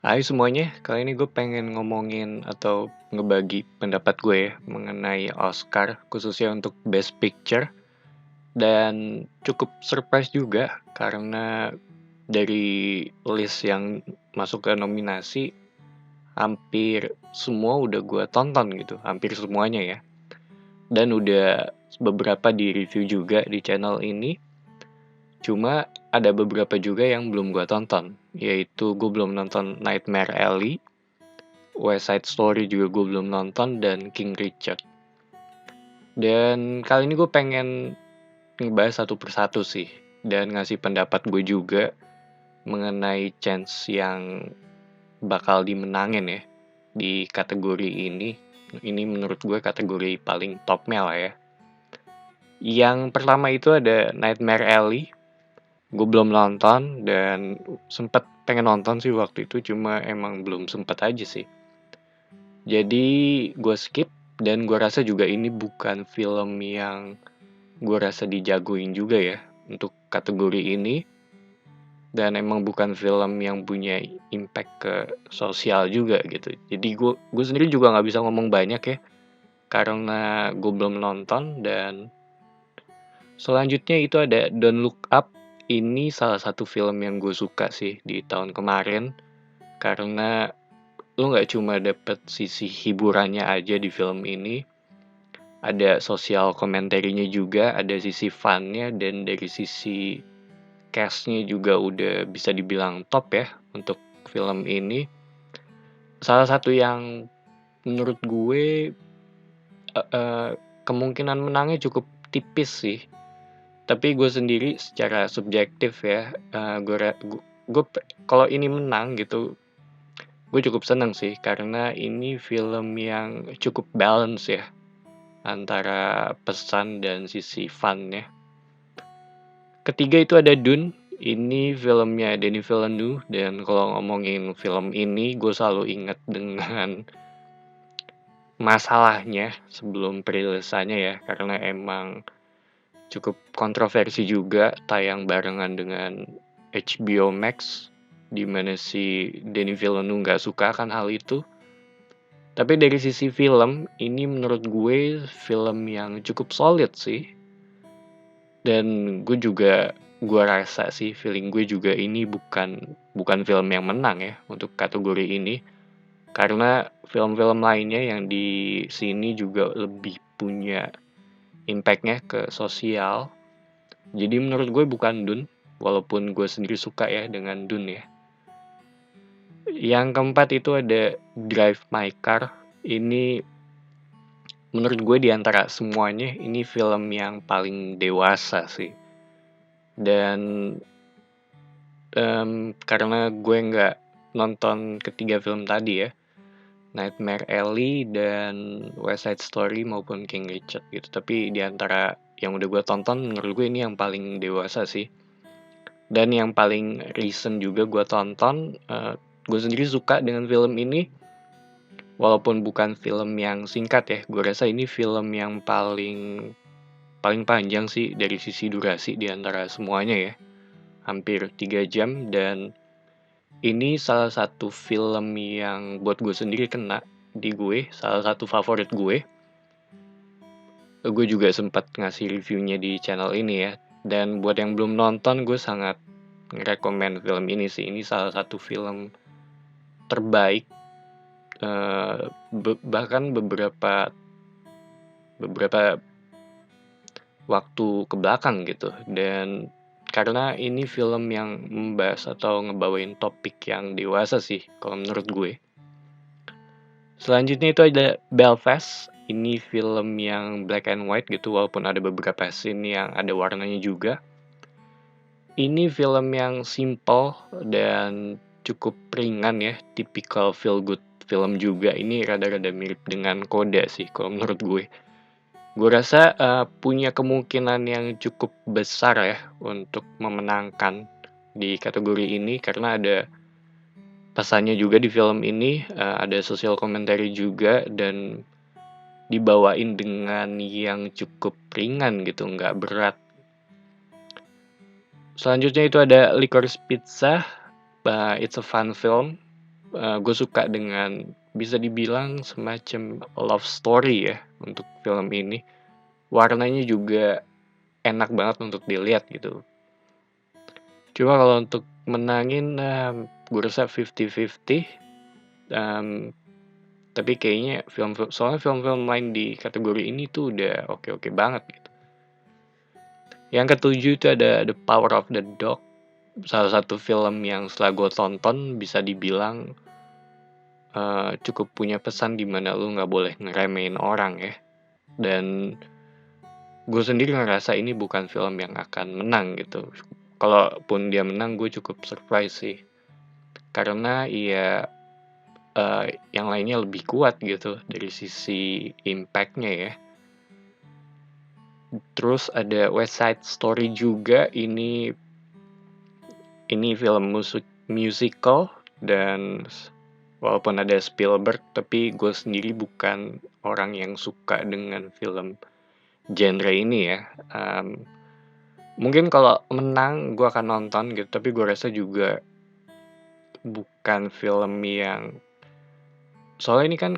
Hai semuanya, kali ini gue pengen ngomongin atau ngebagi pendapat gue ya mengenai Oscar, khususnya untuk Best Picture. Dan cukup surprise juga karena dari list yang masuk ke nominasi, hampir semua udah gue tonton gitu, hampir semuanya ya. Dan udah beberapa di review juga di channel ini. Cuma ada beberapa juga yang belum gue tonton, yaitu gue belum nonton Nightmare Alley, West Side Story juga gue belum nonton, dan King Richard. Dan kali ini gue pengen ngebahas satu persatu sih, dan ngasih pendapat gue juga mengenai chance yang bakal dimenangin ya di kategori ini. Ini menurut gue kategori paling topnya lah ya. Yang pertama itu ada Nightmare Alley. Gue belum nonton dan sempet pengen nonton sih waktu itu, cuma emang belum sempet aja sih. Jadi gue skip, dan gue rasa juga ini bukan film yang gue rasa dijagoin juga ya untuk kategori ini. Dan emang bukan film yang punya impact ke sosial juga gitu. Jadi gue sendiri juga nggak bisa ngomong banyak ya, karena gue belum nonton. Dan selanjutnya itu ada Don't Look Up. Ini salah satu film yang gue suka sih di tahun kemarin, karena lo nggak cuma dapet sisi hiburannya aja di film ini, ada sosial komentarinya juga, ada sisi funnya, dan dari sisi castnya juga udah bisa dibilang top ya untuk film ini. Salah satu yang menurut gue kemungkinan menangnya cukup tipis sih. Tapi gue sendiri secara subjektif ya, gue kalau ini menang gitu, gue cukup seneng sih karena ini film yang cukup balance ya antara pesan dan sisi funnya. Ketiga itu ada Dune. Ini filmnya Denis Villeneuve, dan kalau ngomongin film ini gue selalu inget dengan masalahnya sebelum perilisannya ya, karena emang cukup kontroversi juga tayang barengan dengan HBO Max, dimana si Denis Villeneuve nggak suka kan hal itu. Tapi dari sisi film, ini menurut gue film yang cukup solid sih. Dan gue rasa sih, feeling gue juga ini bukan film yang menang ya untuk kategori ini. Karena film-film lainnya yang di sini juga lebih punya impactnya ke sosial. Jadi menurut gue bukan Dune, walaupun gue sendiri suka ya dengan Dune ya. Yang keempat itu ada Drive My Car. Ini menurut gue di antara semuanya ini film yang paling dewasa sih. Dan karena gue nggak nonton ketiga film tadi ya, Nightmare Alley dan West Side Story maupun King Richard gitu. Tapi di antara yang udah gue tonton, menurut gue ini yang paling dewasa sih. Dan yang paling recent juga gue tonton, gue sendiri suka dengan film ini. Walaupun bukan film yang singkat ya, gue rasa ini film yang paling panjang sih dari sisi durasi di antara semuanya ya. Hampir 3 jam, dan ini salah satu film yang buat gue sendiri kena di gue, salah satu favorit gue. Gue juga sempat ngasih reviewnya di channel ini ya. Dan buat yang belum nonton, gue sangat ngerekomen film ini sih. Ini salah satu film terbaik, bahkan beberapa waktu ke belakang gitu. Dan karena ini film yang membahas atau ngebawain topik yang dewasa sih kalau menurut gue. Selanjutnya itu ada Belfast. Ini film yang black and white gitu, walaupun ada beberapa scene yang ada warnanya juga. Ini film yang simple dan cukup ringan ya, tipikal feel good film juga. Ini rada-rada mirip dengan Coda sih kalau menurut gue. Gue rasa punya kemungkinan yang cukup besar ya untuk memenangkan di kategori ini, karena ada pesannya juga di film ini, ada social commentary juga, dan dibawain dengan yang cukup ringan gitu, nggak berat. Selanjutnya itu ada Licorice Pizza. It's a fun film. gue suka dengan bisa dibilang semacam love story ya untuk film ini. Warnanya juga enak banget untuk dilihat gitu. Cuma kalau untuk menangin, gue rasa 50-50. Tapi kayaknya soalnya film-film lain di kategori ini tuh udah oke-oke banget gitu. Yang ketujuh itu ada The Power of the Dog. Salah satu film yang setelah gue tonton bisa dibilang cukup punya pesan di mana lu nggak boleh ngeremehin orang ya. Dan gue sendiri ngerasa ini bukan film yang akan menang gitu. Kalaupun dia menang, gue cukup surprise sih. Karena ya yang lainnya lebih kuat gitu dari sisi impact-nya ya. Terus ada West Side Story juga. Ini film musical, dan walaupun ada Spielberg, tapi gue sendiri bukan orang yang suka dengan film genre ini ya. Mungkin kalau menang gue akan nonton gitu, tapi gue rasa juga bukan film yang, soalnya ini kan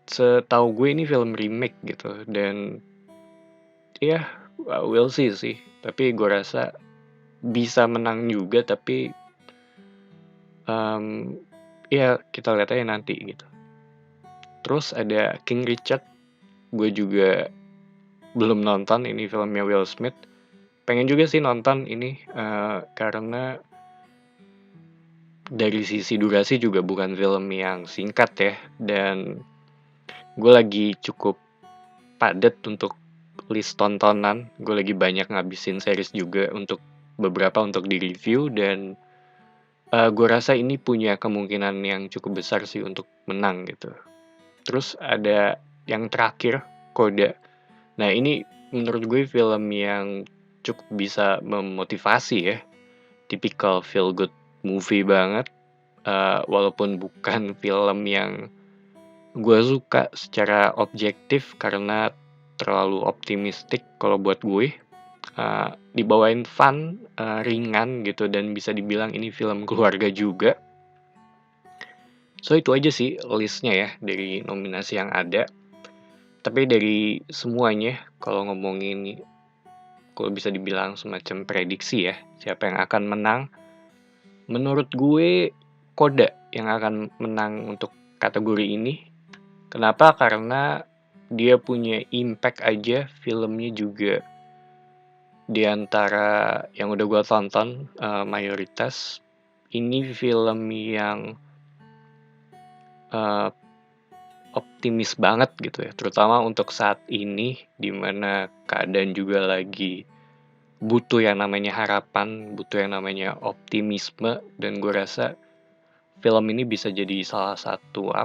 setahu gue ini film remake gitu, dan ya we'll see sih. Tapi gue rasa bisa menang juga, tapi ya kita lihat aja nanti gitu. Terus ada King Richard, gue juga belum nonton, ini filmnya Will Smith. Pengen juga sih nonton ini, karena dari sisi durasi juga bukan film yang singkat ya, dan gue lagi cukup padat untuk list tontonan. Gue lagi banyak ngabisin series juga untuk beberapa untuk di-review, dan gue rasa ini punya kemungkinan yang cukup besar sih untuk menang gitu. Terus ada yang terakhir, Coda. Nah ini menurut gue film yang cukup bisa memotivasi ya. Typical feel good movie banget. Walaupun bukan film yang gue suka secara objektif karena terlalu optimistik kalau buat gue. Dibawain fun, ringan gitu, dan bisa dibilang ini film keluarga juga. So itu aja sih listnya ya dari nominasi yang ada. Tapi dari semuanya, kalau ngomongin, kalau bisa dibilang semacam prediksi ya, siapa yang akan menang, menurut gue Coda yang akan menang untuk kategori ini. Kenapa? Karena dia punya impact aja, filmnya juga di antara yang udah gue tonton, mayoritas, ini film yang optimis banget gitu ya, terutama untuk saat ini dimana keadaan juga lagi butuh yang namanya harapan, butuh yang namanya optimisme, dan gue rasa film ini bisa jadi salah satu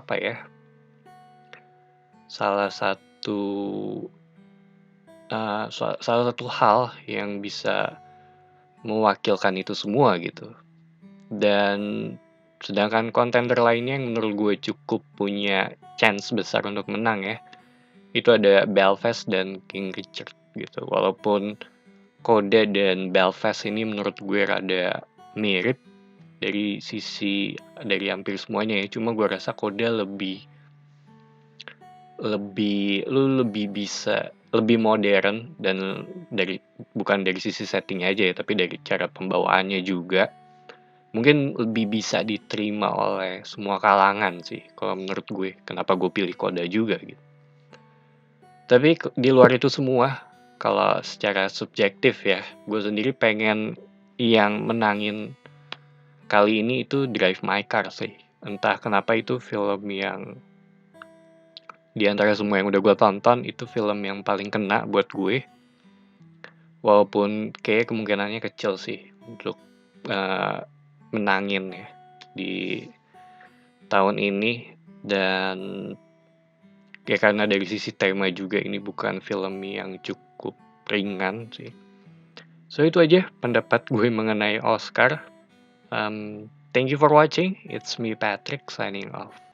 salah satu hal yang bisa mewakilkan itu semua gitu. Dan sedangkan kontender lainnya yang menurut gue cukup punya chance besar untuk menang ya, itu ada Belfast dan King Richard gitu. Walaupun Coda dan Belfast ini menurut gue rada mirip dari hampir semuanya ya. Cuma gue rasa Coda lebih modern, dan bukan dari sisi setting aja ya, tapi dari cara pembawaannya juga mungkin lebih bisa diterima oleh semua kalangan sih kalau menurut gue. Kenapa gue pilih Coda juga gitu. Tapi di luar itu semua, kalau secara subjektif ya, gue sendiri pengen yang menangin kali ini itu Drive My Car sih. Entah kenapa itu film yang di antara semua yang udah gue tonton, itu film yang paling kena buat gue. Walaupun kayak kemungkinannya kecil sih untuk menangin ya di tahun ini. Dan ya karena dari sisi tema juga ini bukan film yang cukup ringan sih. So itu aja pendapat gue mengenai Oscar. Thank you for watching. It's me Patrick signing off.